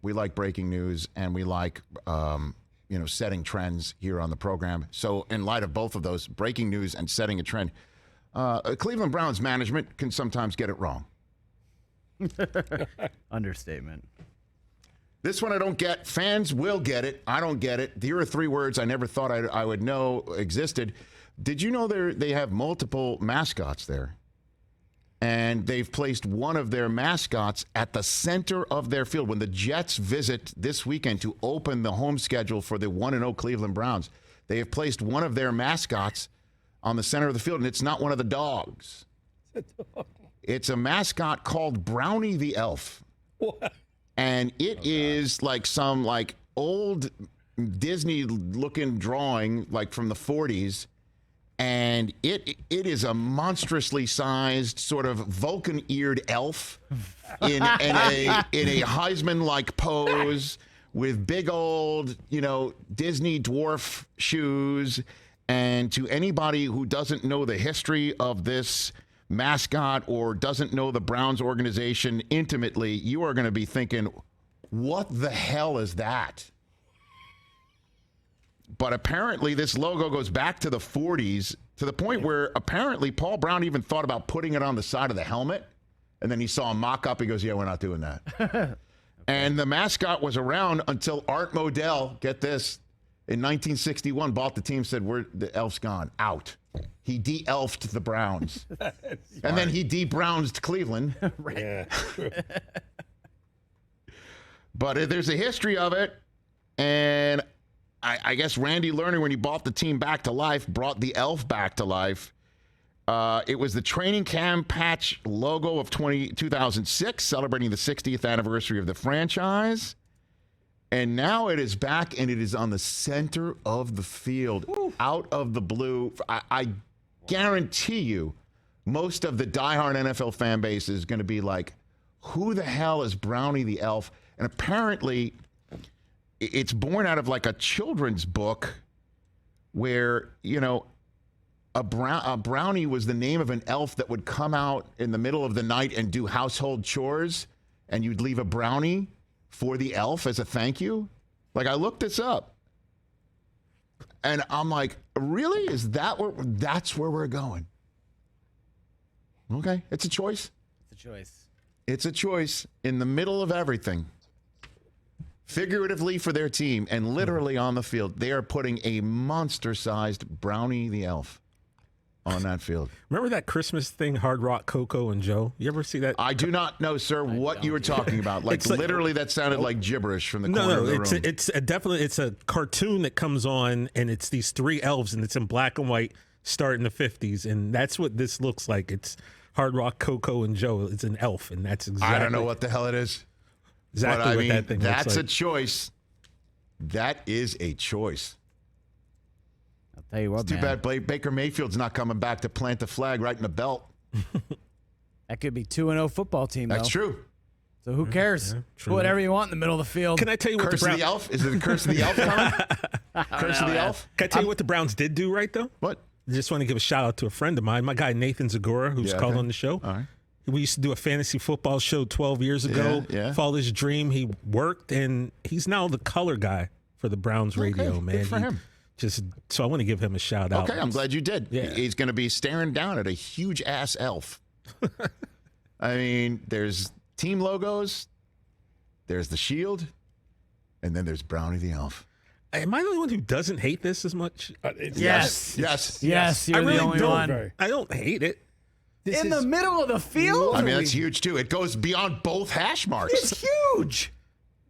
We like breaking news, and we like setting trends here on the program. So in light of both of those, breaking news and setting a trend, Cleveland Browns management can sometimes get it wrong. Understatement. This one I don't get. Fans will get it. I don't get it. Here are 3 words I never thought I would know existed. Did you know they have multiple mascots there? And they've placed one of their mascots at the center of their field. When the Jets visit this weekend to open the home schedule for the 1-0 Cleveland Browns, they have placed one of their mascots on the center of the field, and it's not one of the dogs. It's a mascot called Brownie the Elf. What? And it is like some old Disney-looking drawing like from the 40s. And it is a monstrously sized, sort of Vulcan-eared elf in a Heisman-like pose with big old, Disney dwarf shoes. And to anybody who doesn't know the history of this mascot or doesn't know the Browns organization intimately, you are going to be thinking, what the hell is that? But apparently this logo goes back to the 40s, to the point where apparently Paul Brown even thought about putting it on the side of the helmet. And then he saw a mock-up. He goes, yeah, we're not doing that. Okay. And the mascot was around until Art Modell, get this, in 1961, bought the team, said, the elf's gone, out. He de-elfed the Browns. And then he de-Brownsed Cleveland. Right. Yeah, true. But there's a history of it. And I guess Randy Lerner, when he bought the team back to life, brought the elf back to life. It was the training camp patch logo of 2006, celebrating the 60th anniversary of the franchise. And now it is back, and it is on the center of the field, out of the blue. I guarantee you most of the diehard NFL fan base is going to be like, who the hell is Brownie the Elf? And apparently it's born out of like a children's book where, a brownie was the name of an elf that would come out in the middle of the night and do household chores, and you'd leave a brownie for the elf as a thank you. Like, I looked this up, and I'm like, really? Is that that's where we're going? Okay, it's a choice. It's a choice. It's a choice in the middle of everything. Figuratively for their team and literally on the field, they are putting a monster-sized Brownie the Elf on that field. Remember that Christmas thing, Hard Rock Coco and Joe? You ever see that? I do not know, sir, what you were talking about. Like literally, that sounded like gibberish from the corner of the room. It's a cartoon that comes on, and it's these 3 elves, and it's in black and white, starting the 50s, and that's what this looks like. It's Hard Rock Coco and Joe. It's an elf, and that's exactly. I don't know what the hell it is. Exactly what that thing looks like. That's a choice. That is a choice. I'll tell you what, it's too bad Baker Mayfield's not coming back to plant the flag right in the belt. That could be 2-0 football team, though. That's true. So who cares? Yeah, Put whatever you want in the middle of the field. Can I tell you what Curse of the Elf? Is it the Curse of the Elf coming? Curse of the Elf? Can I tell you what the Browns did do right, though? What? I just want to give a shout out to a friend of mine, my guy Nathan Zagora, who's called on the show. All right. We used to do a fantasy football show 12 years ago. Yeah. Followed his dream. He worked, and he's now the color guy for the Browns radio, man. Good for him. So I want to give him a shout out. Okay, I'm glad you did. Yeah. He's going to be staring down at a huge-ass elf. I mean, there's team logos, there's the shield, and then there's Brownie the Elf. Am I the only one who doesn't hate this as much? Yes. You're I really the only don't. one. I don't hate it. In the middle of the field? I mean, that's huge, too. It goes beyond both hash marks. It's huge.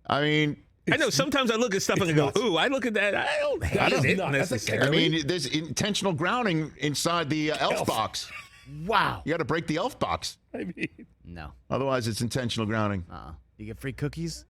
I mean... I know sometimes I look at stuff and I go, ooh, I look at that. I don't hate it necessarily. I mean, there's intentional grounding inside the elf box. Wow. You got to break the elf box. I mean, No. Otherwise, it's intentional grounding. You get free cookies?